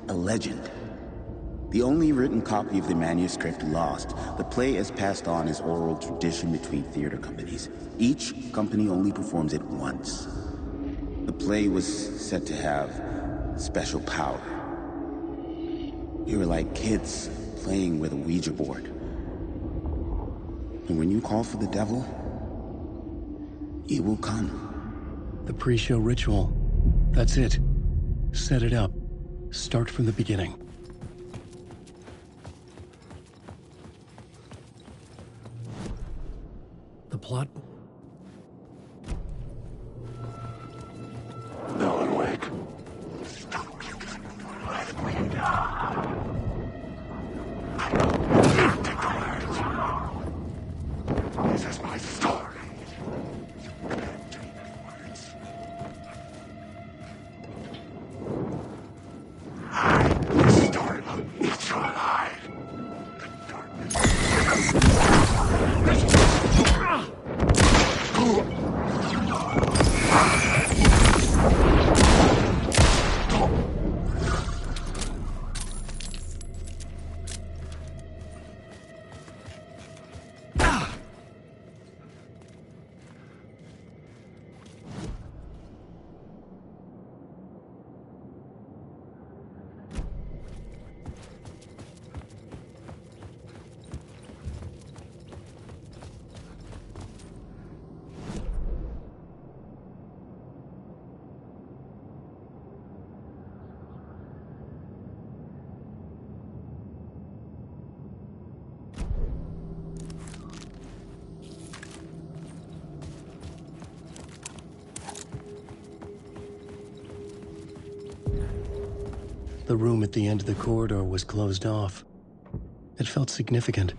a legend. The only written copy of the manuscript lost, the play is passed on as oral tradition between theater companies. Each company only performs it once. The play was said to have special power. You were like kids playing with a Ouija board. And when you call for the devil, he will come. The pre-show ritual. That's it. Set it up. Start from the beginning. The plot... No, awake. Let me die. I don't take the words. This is my story. You can't take the words. The story will eat you alive. The darkness. The room at the end of the corridor was closed off. It felt significant.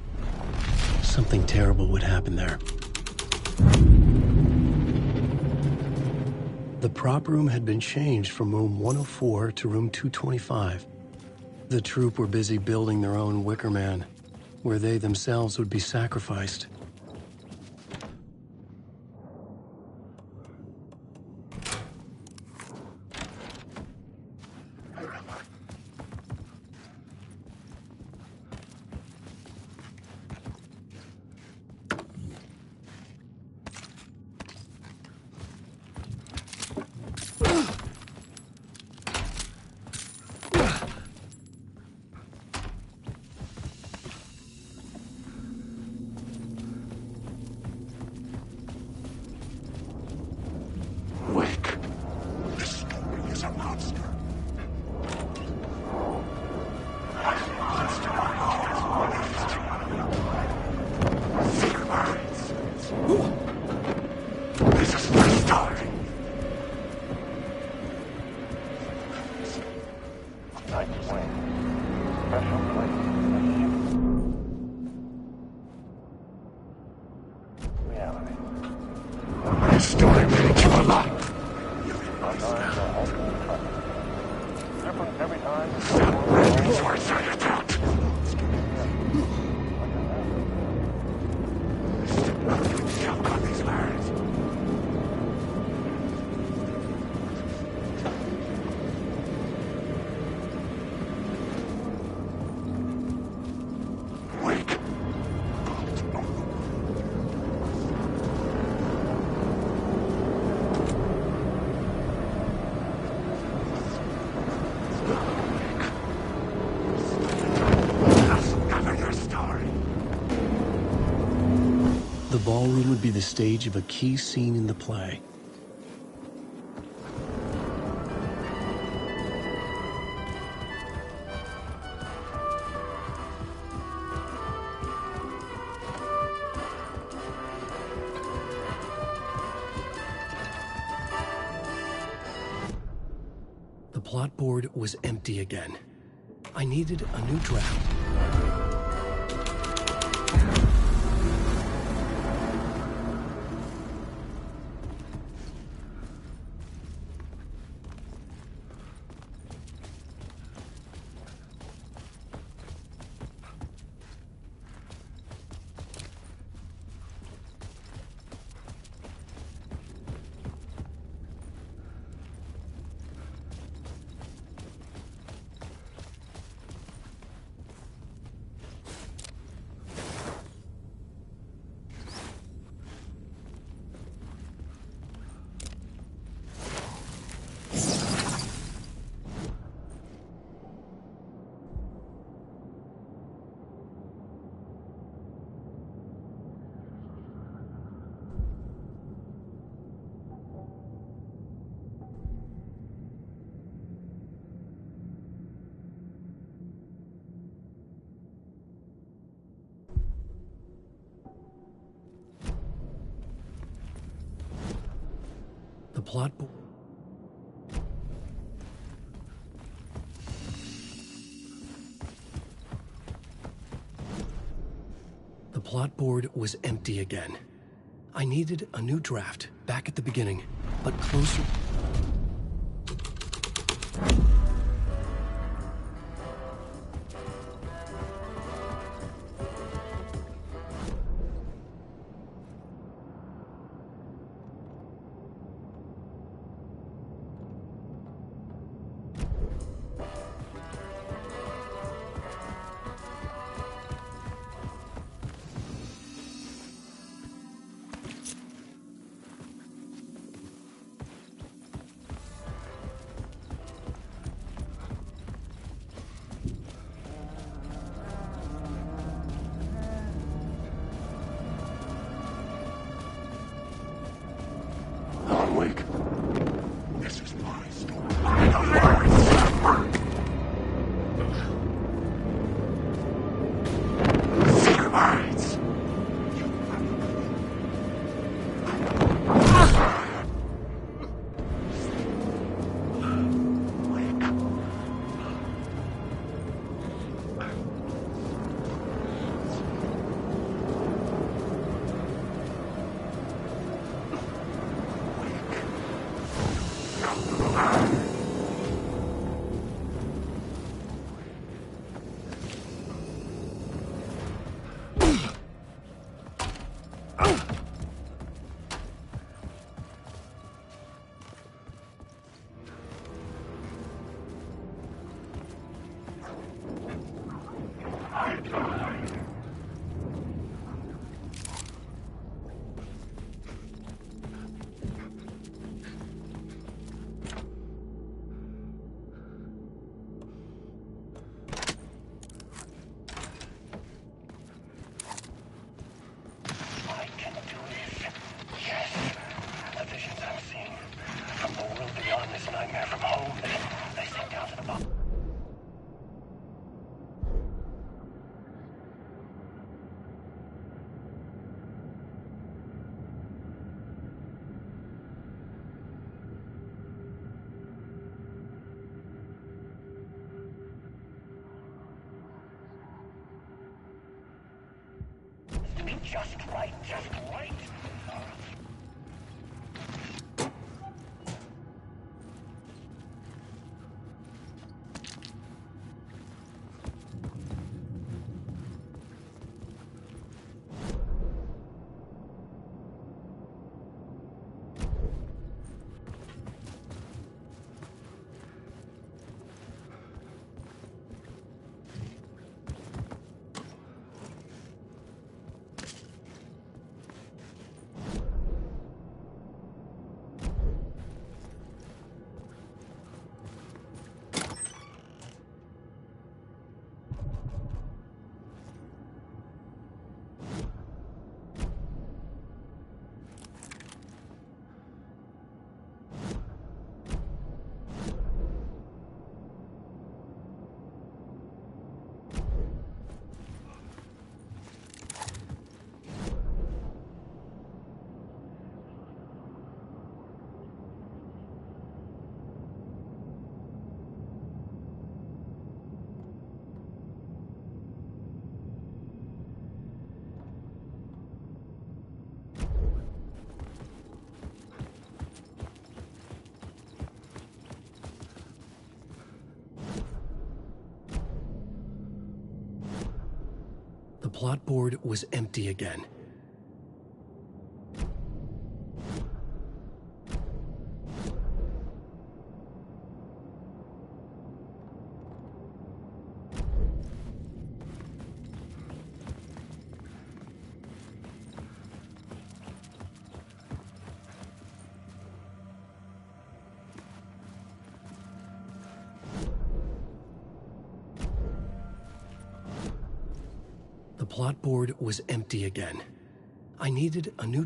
Something terrible would happen there. The prop room had been changed from room 104 to room 225. The troupe were busy building their own Wicker Man, where they themselves would be sacrificed. The ballroom would be the stage of a key scene in the play. The plot board was empty again. I needed a new draft. plot The plot board was empty again. I needed a new draft, back at the beginning, but closer. Awake. This is my story. Secret words. Just right, just right. The plot board was empty again. The plot board was empty again. I needed a new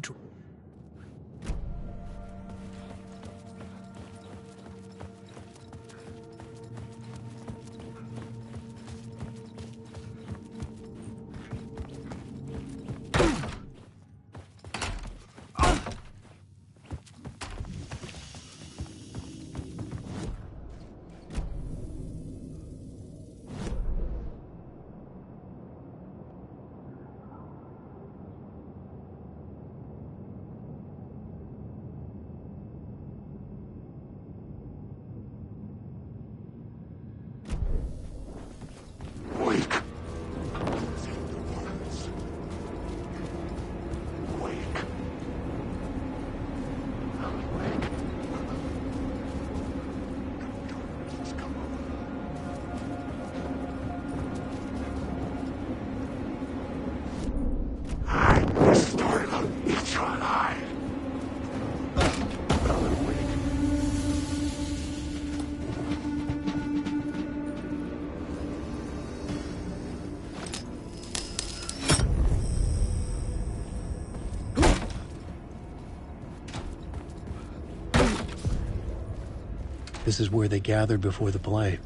This is where they gathered before the play.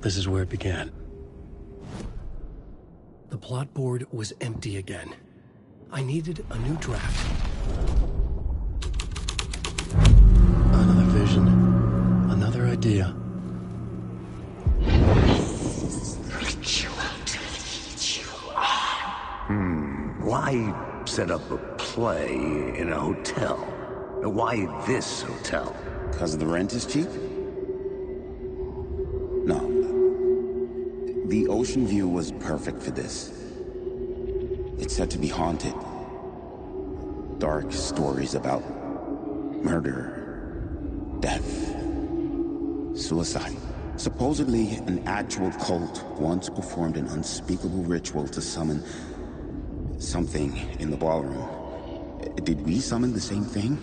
This is where it began. The plot board was empty again. I needed a new draft. Another vision. Another idea. Why set up a play in a hotel? Why this hotel? Because the rent is cheap? No. The ocean view was perfect for this. It's said to be haunted. Dark stories about murder, death, suicide. Supposedly, an actual cult once performed an unspeakable ritual to summon something in the ballroom. Did we summon the same thing?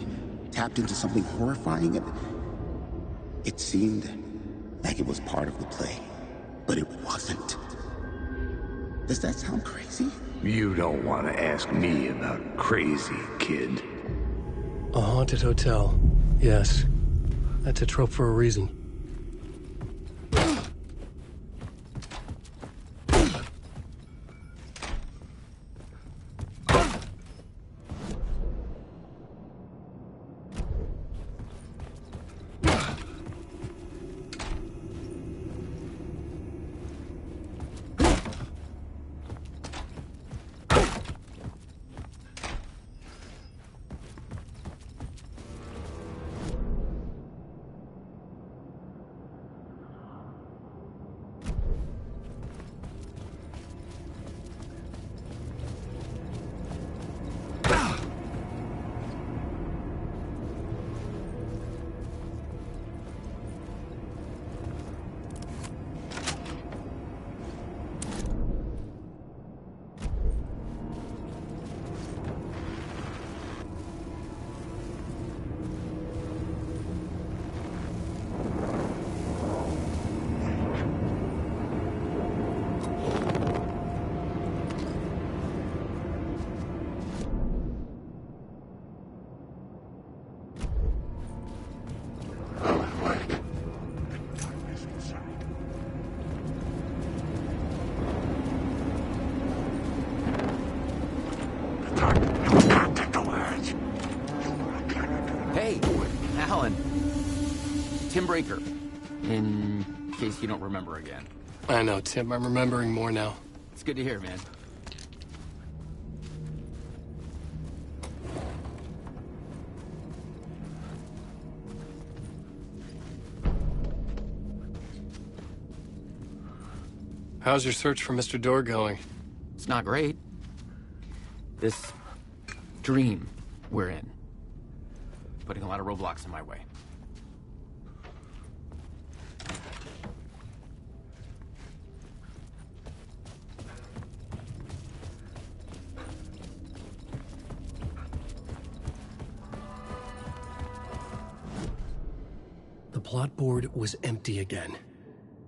Tapped into something horrifying? It seemed like it was part of the play, but it wasn't. Does that sound crazy? You don't want to ask me about crazy, kid. A haunted hotel. Yes. That's a trope for a reason. Breaker, in case you don't remember again. I know, Tim. I'm remembering more now. It's good to hear, man. How's your search for Mr. Door going? It's not great. This dream we're in, putting a lot of roadblocks in my way. The plot board was empty again.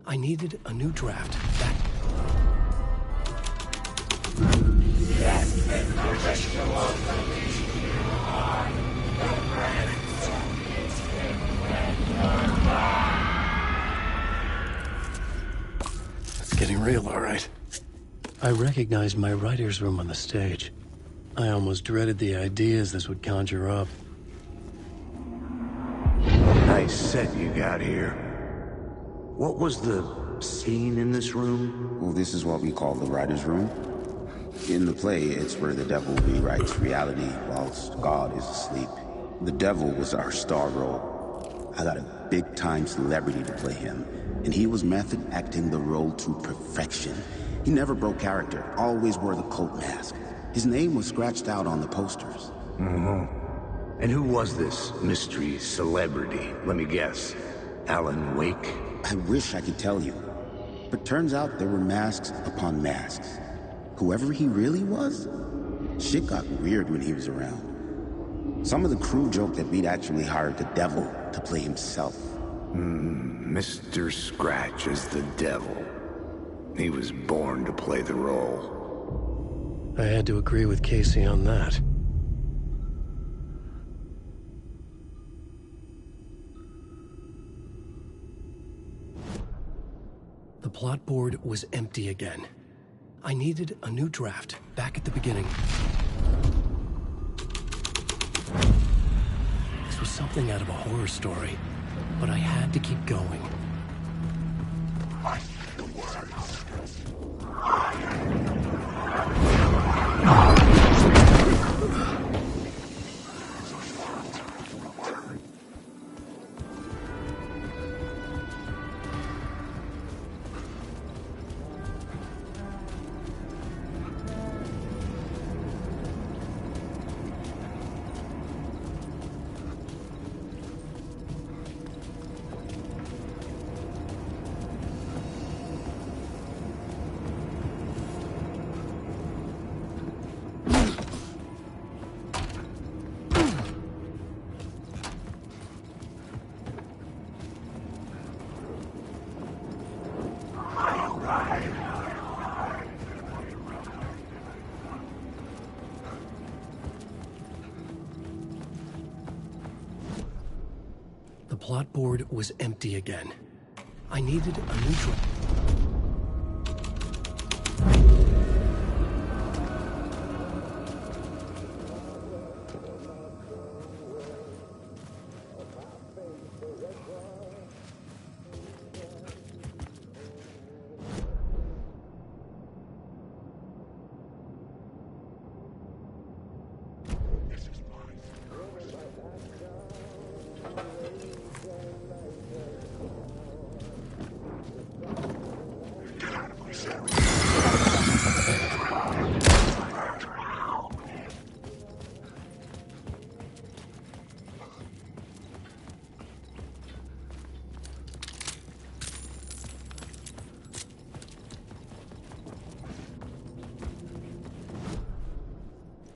I needed a new draft. It's getting real, all right. I recognized my writer's room on the stage. I almost dreaded the ideas this would conjure up. Nice set you got here. What was the scene in this room? Well, this is what we call the writer's room. In the play, it's where the devil rewrites reality whilst God is asleep. The devil was our star role. I got a big-time celebrity to play him, and he was method acting the role to perfection. He never broke character, always wore the cult mask. His name was scratched out on the posters. And who was this mystery celebrity? Let me guess. Alan Wake? I wish I could tell you. But turns out there were masks upon masks. Whoever he really was, shit got weird when he was around. Some of the crew joked that we'd actually hired the devil to play himself. Mr. Scratch is the devil. He was born to play the role. I had to agree with Casey on that. The plot board was empty again. I needed a new draft, back at the beginning. This was something out of a horror story, but I had to keep going. I see the words. The plot board was empty again. I needed a new draft.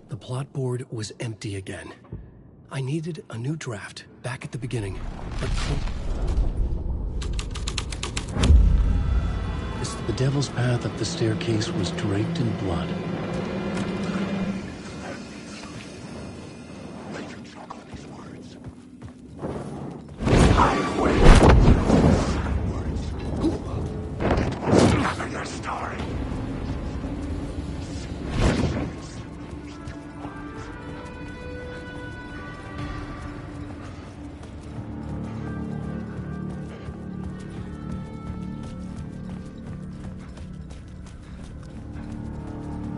The plot board was empty again. I needed a new draft, back at the beginning, but the devil's path up the staircase was draped in blood. Let you chuckle at these words. I wait. Words. It must gather your story.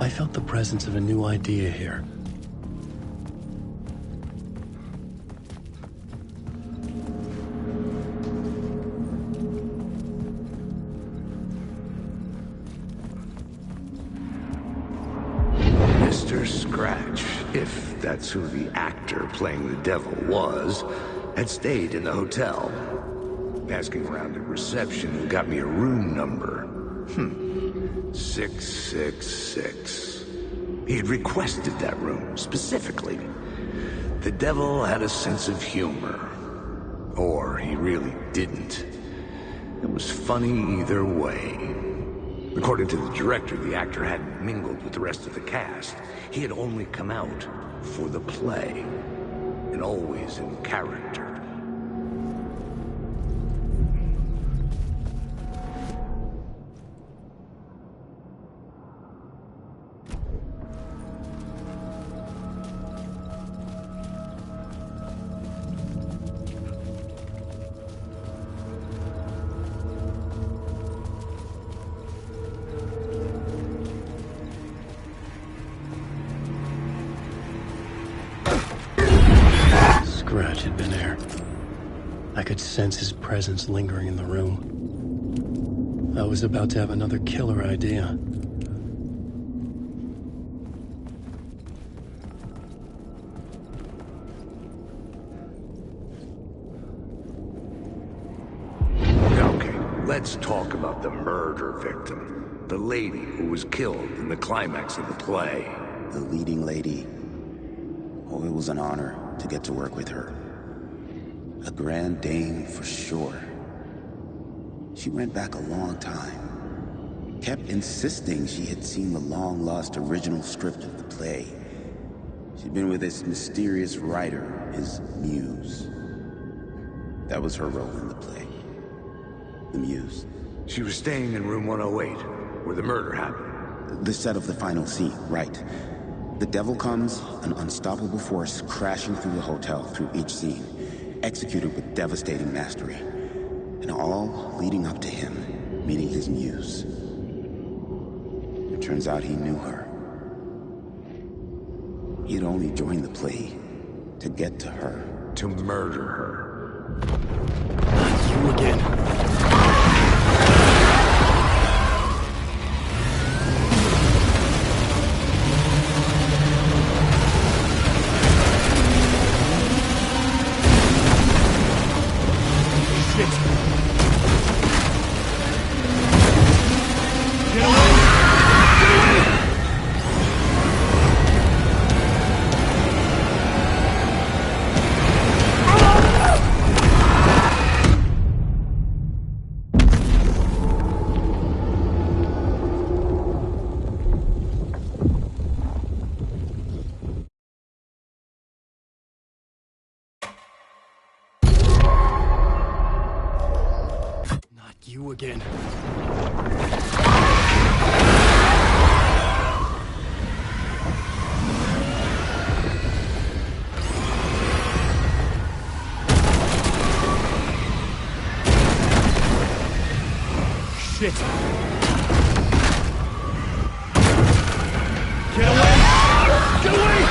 I felt the presence of a new idea here. Mr. Scratch, if that's who the actor playing the devil was, had stayed in the hotel. Asking around at reception who got me a room number. 666. He had requested that room, specifically. The devil had a sense of humor. Or he really didn't. It was funny either way. According to the director, the actor hadn't mingled with the rest of the cast. He had only come out for the play. And always in character. Scratch had been there. I could sense his presence lingering in the room. I was about to have another killer idea. Okay, let's talk about the murder victim. The lady who was killed in the climax of the play. The leading lady. Oh, it was an honor to get to work with her. A grand dame for sure. She went back a long time. Kept insisting she had seen the long-lost original script of the play. She'd been with this mysterious writer, his muse. That was her role in the play. The muse. She was staying in room 108, where the murder happened. The set of the final scene, right. The devil comes, an unstoppable force crashing through the hotel through each scene, executed with devastating mastery. And all leading up to him meeting his muse. It turns out he knew her. He had only joined the play to get to her. To murder her. You again. You again. Shit! Get away! Get away!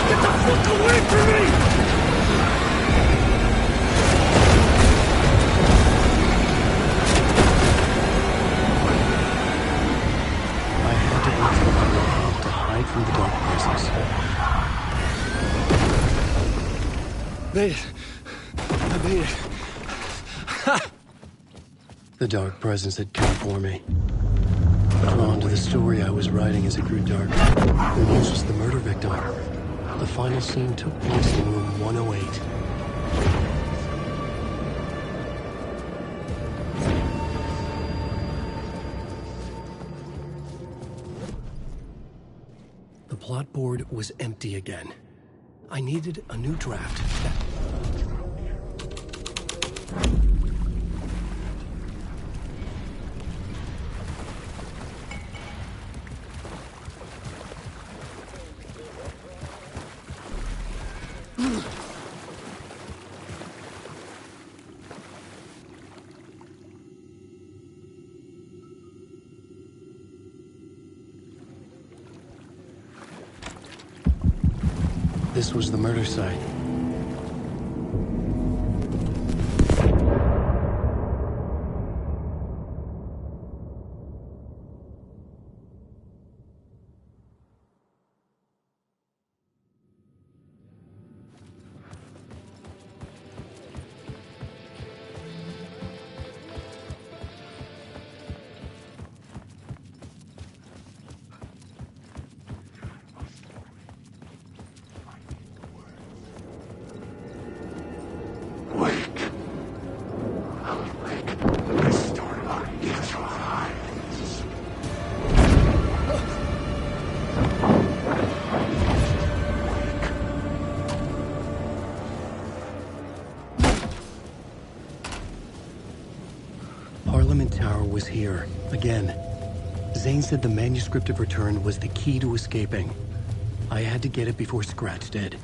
Get the fuck away from me! I had to go through my world to hide from the dark presence. Made it. I made it. Ha! The dark presence had come for me. Drawn to the story I was writing as it grew darker, the muse was the murder victim. The final scene took place in room 108. The plot board was empty again. I needed a new draft. This was the murder site. Tower was here, again. Zane said the manuscript of return was the key to escaping. I had to get it before Scratch did.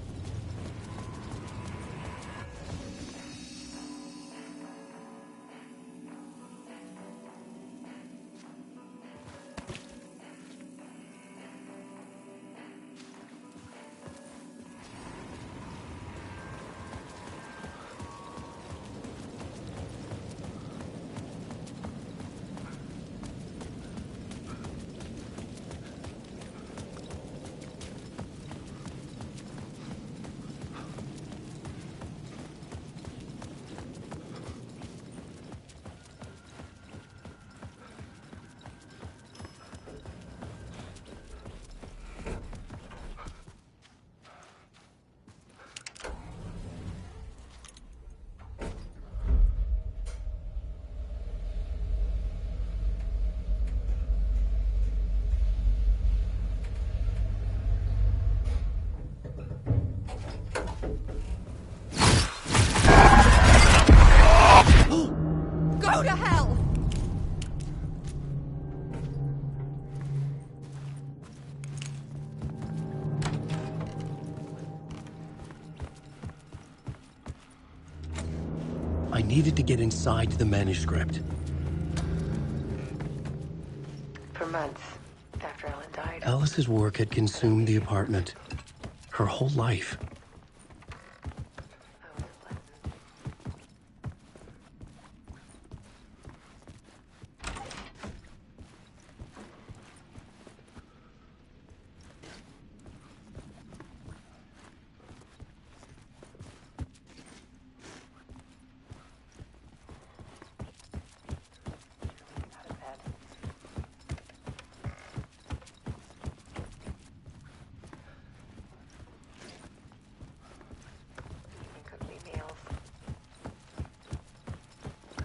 I needed to get inside the manuscript. For months after Ellen died. Alice's work had consumed the apartment. Her whole life.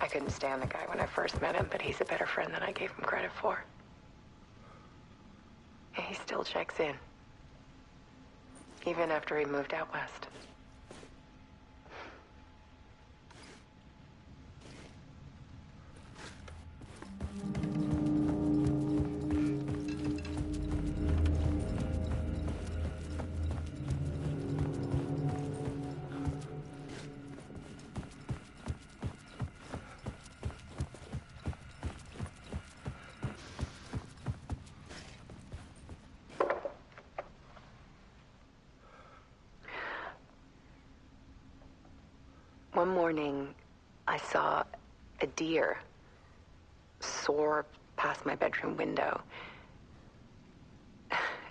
I couldn't stand the guy when I first met him, but he's a better friend than I gave him credit for. And he still checks in. Even after he moved out west. One morning, I saw a deer soar past my bedroom window.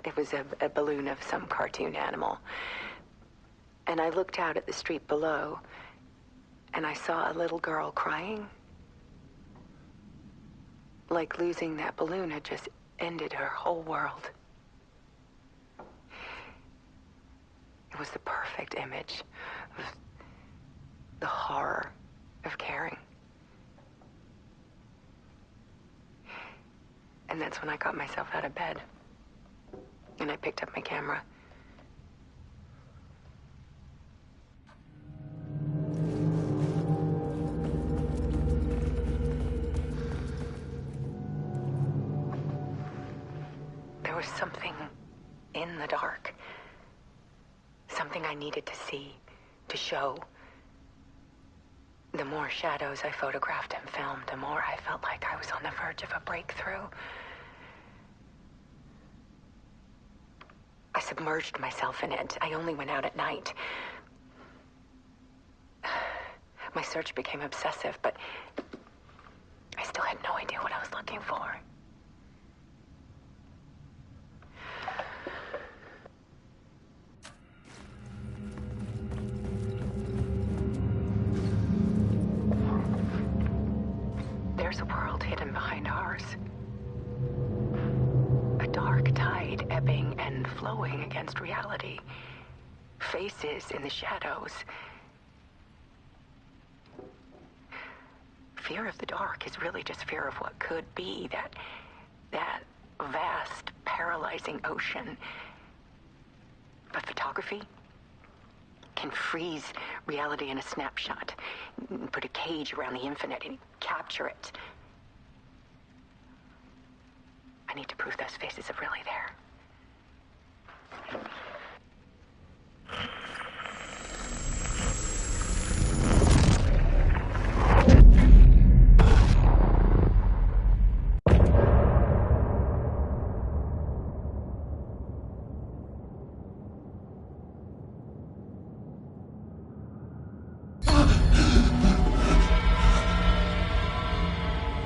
It was a balloon of some cartoon animal. And I looked out at the street below, and I saw a little girl crying. Like losing that balloon had just ended her whole world. It was the perfect image of the horror of caring. And that's when I got myself out of bed. And I picked up my camera. There was something in the dark. Something I needed to see, to show. The more shadows I photographed and filmed, the more I felt like I was on the verge of a breakthrough. I submerged myself in it. I only went out at night. My search became obsessive, but I still had no idea what I was looking for. There's a world hidden behind ours. A dark tide ebbing and flowing against reality. Faces in the shadows. Fear of the dark is really just fear of what could be, that vast, paralyzing ocean. But photography can freeze reality in a snapshot, put a cage around the infinite and capture it. I need to prove those faces are really there.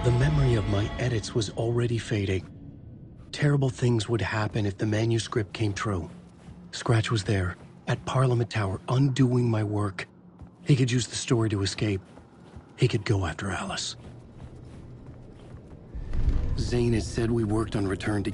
The memory of my edits was already fading. Terrible things would happen if the manuscript came true. Scratch was there, at Parliament Tower, undoing my work. He could use the story to escape. He could go after Alice. Zane had said we worked on Return to...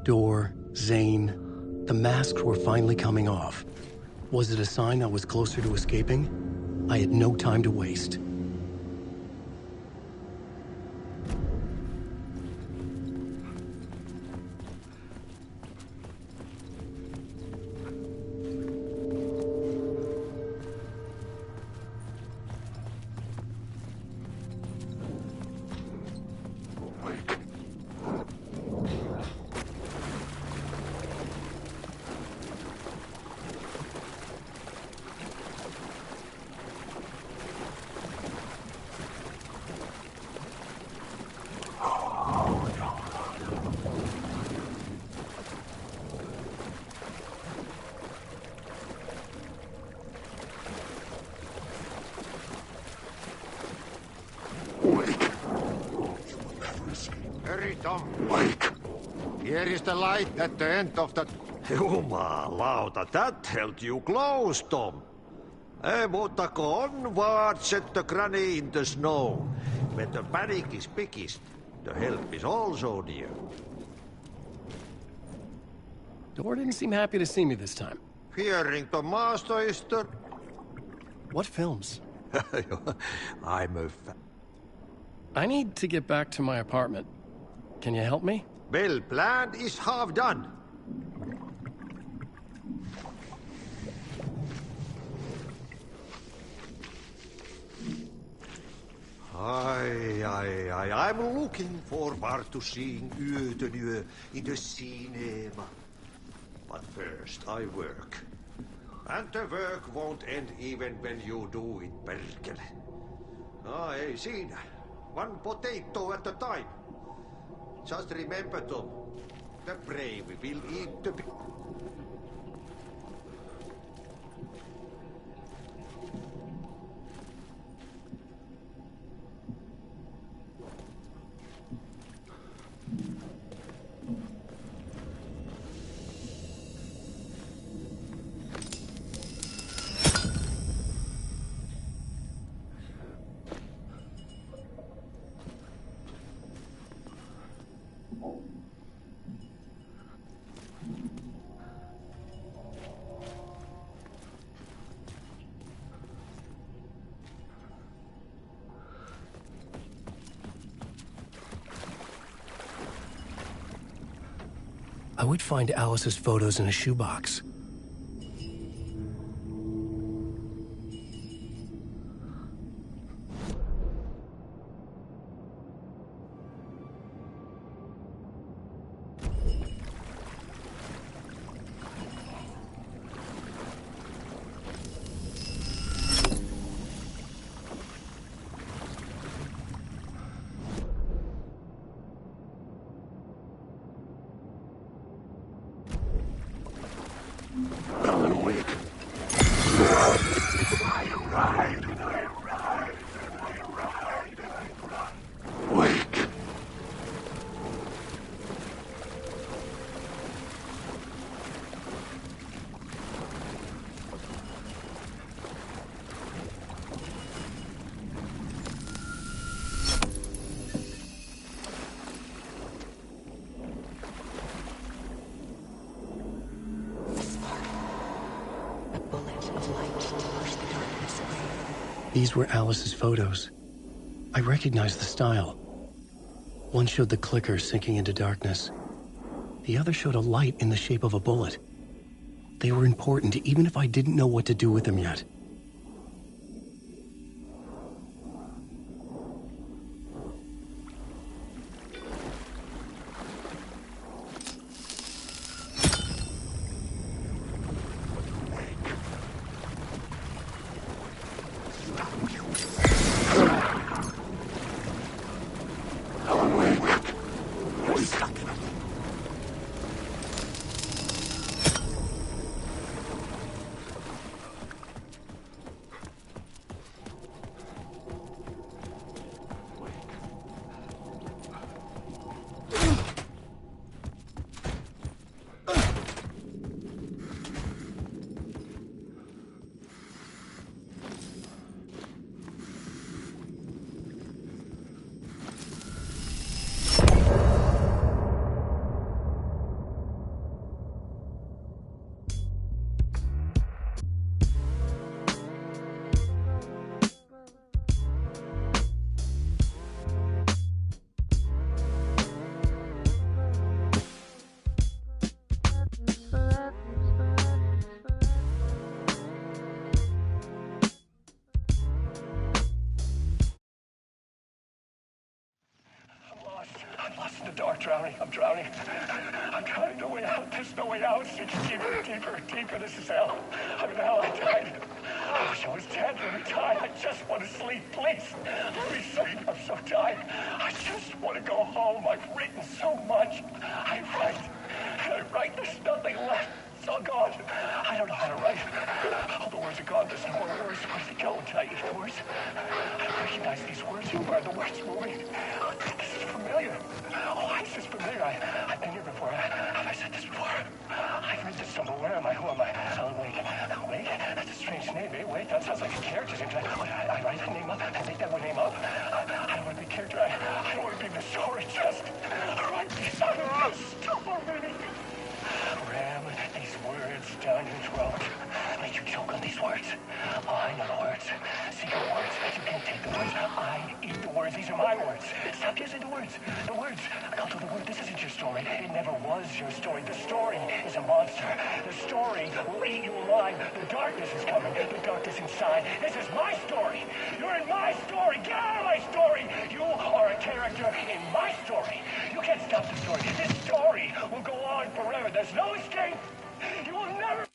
door, Zane. The masks were finally coming off. Was it a sign I was closer to escaping? I had no time to waste. Hurry, Tom. Wake. Here is the light at the end of the... Jumalauta, that held you close, Tom. Mutta onward, set the granny in the snow. When the panic is biggest, the help is also near. Door didn't seem happy to see me this time. Fearing the master is the... What films? I'm a I need to get back to my apartment. Can you help me? Well planned is half done. I'm looking forward to seeing Yötönö in the cinema. But first I work. And the work won't end even when you do it, perkele. Ei siinä. One potato at a time. Just remember, Tom, the brave will eat the... I would find Alice's photos in a shoebox. These were Alice's photos. I recognized the style. One showed the clicker sinking into darkness. The other showed a light in the shape of a bullet. They were important even if I didn't know what to do with them yet. dark, drowning. I'm drowning. I'm drowning. No way out. There's no way out. It's deeper, deeper, deeper. This is hell. I'm in hell. I died. I wish I was dead. Let me die. I just want to sleep, please. Let me sleep. I'm so tired. I just want to go home. I've written so much. I write. There's nothing left. It's all gone. I don't know how to write. All the words are gone. There's no more words. Where did they go? Did I eat the words? I don't recognize these words. Who are the words moving? Oh, this is familiar. Oh, why is this familiar? I've been here before. Have I said this before? I've read this somewhere. Where am I? Who am I? Oh, wait. That's a strange name. Wait, that sounds like a character's name. I write a name up. I make that one name up. I don't want to be a character. I don't want to be the story. Just write these other story. Ram these words down your throat. Make you choke on these words. Oh, I know the words. Secret words. You can't take the words. I eat the words. These are my words. Stop using the words. The words. I call to the word. This isn't your story. It never was your story. The story is a monster. The story will eat you alive. The darkness is coming. The darkness inside. This is my story. You're in my story. Get out of my story. You are a character in my story. You can't stop the story. This story will go on forever. There's no escape. You will never